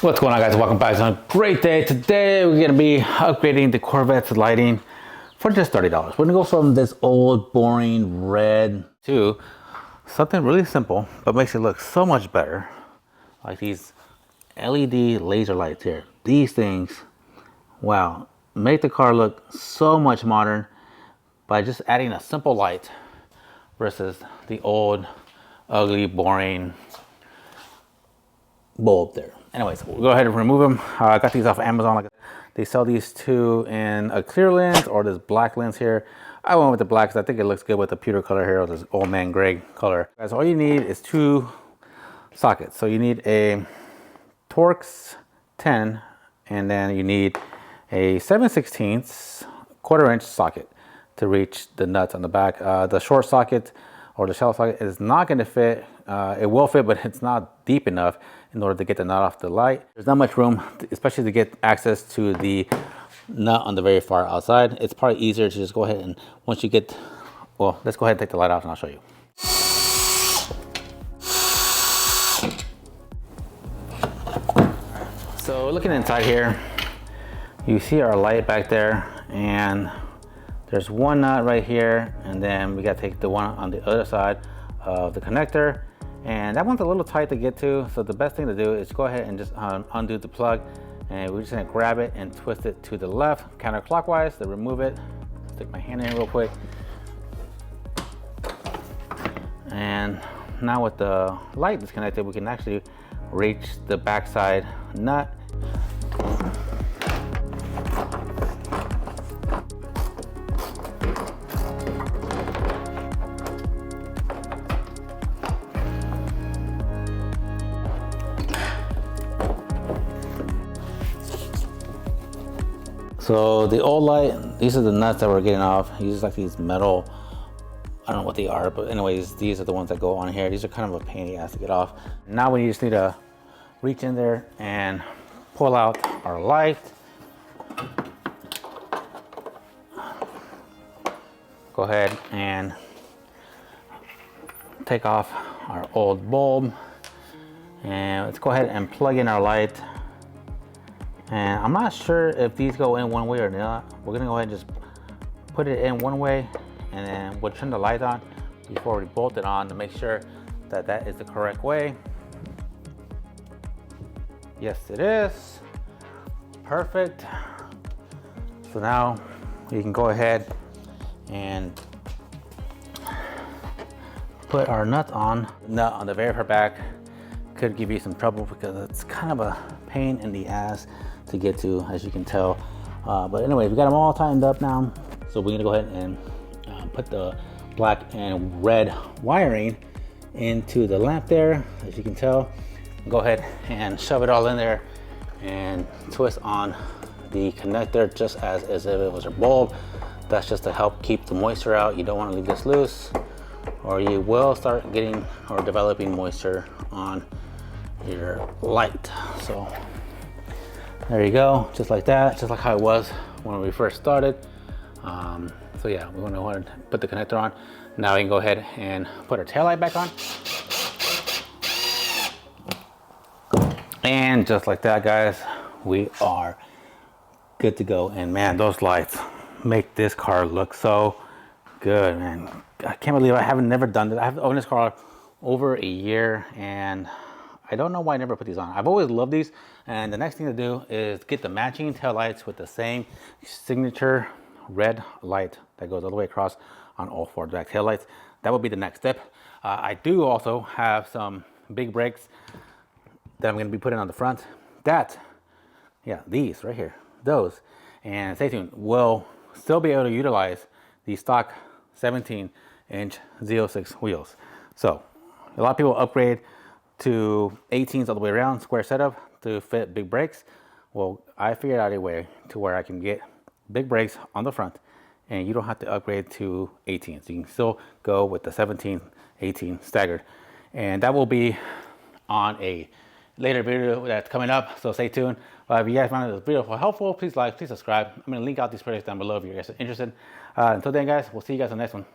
What's going on, guys? Welcome back. It's a great day. Today we're going to be upgrading the Corvette's lighting for just $30. We're going to go from this old boring red to something really simple but makes it look so much better, like these LED laser lights here. These things, wow, make the car look so much modern by just adding a simple light versus the old ugly boring bulb there. Anyways, we'll go ahead and remove them. I got these off of Amazon. They sell these two in a clear lens or this black lens here. I went with the black because I think it looks good with the pewter color here, or this old man gray color. Guys, all you need is two sockets. So you need a Torx 10, and then you need a 7/16 1/4" socket to reach the nuts on the back. The short socket or the shallow socket is not going to fit. It will fit, but it's not deep enough in order to get the nut off the light. There's not much room, especially to get access to the nut on the very far outside. It's probably easier to just go ahead and once you get, well, let's go ahead and take the light off and I'll show you. So looking inside here, you see our light back there, and there's one nut right here, and then we got to take the one on the other side of the connector, and that one's a little tight to get to. So the best thing to do is go ahead and just undo the plug, and we're just gonna grab it and twist it to the left counterclockwise to remove it. Stick my hand in real quick, and now with the light disconnected, we can actually reach the backside nut. So the old light, these are the nuts that we're getting off. These are like these metal, I don't know what they are, but anyways, these are the ones that go on here. These are kind of a pain in the ass to get off. Now we just need to reach in there and pull out our light. Go ahead and take off our old bulb, and let's go ahead and plug in our light. And I'm not sure if these go in one way or not. We're gonna go ahead and just put it in one way, and then we'll turn the light on before we bolt it on to make sure that that is the correct way. Yes, it is. Perfect. So now we can go ahead and put our nut on. Nut on the very far back could give you some trouble because it's kind of a pain in the ass to get to, as you can tell. But anyway, we got them all tightened up now. So we're gonna go ahead and put the black and red wiring into the lamp there, as you can tell. Go ahead and shove it all in there and twist on the connector just as if it was a bulb. That's just to help keep the moisture out. You don't want to leave this loose, or you will start getting or developing moisture on your light. So there you go, just like that, just like how it was when we first started. So yeah, we want to go ahead and put the connector on. Now we can go ahead and put our taillight back on. And just like that, guys, we are good to go. And man, those lights make this car look so good, man. I can't believe I haven't never done this. I've owned this car over a year, and I don't know why I never put these on. I've always loved these, and the next thing to do is get the matching tail lights with the same signature red light that goes all the way across on all four back tail lights. That would be the next step. I do also have some big brakes that I'm going to be putting on the front. These right here, those, and stay tuned, will still be able to utilize the stock 17-inch Z06 wheels. So a lot of people upgrade to 18s all the way around, square setup to fit big brakes. Well, I figured out a way to where I can get big brakes on the front, and you don't have to upgrade to 18s. You can still go with the 17, 18 staggered, and that will be on a later video that's coming up, so stay tuned. If you guys found this video helpful, please like, please subscribe. I'm going to link out these products down below if you guys are interested. Until then, guys, we'll see you guys on the next one.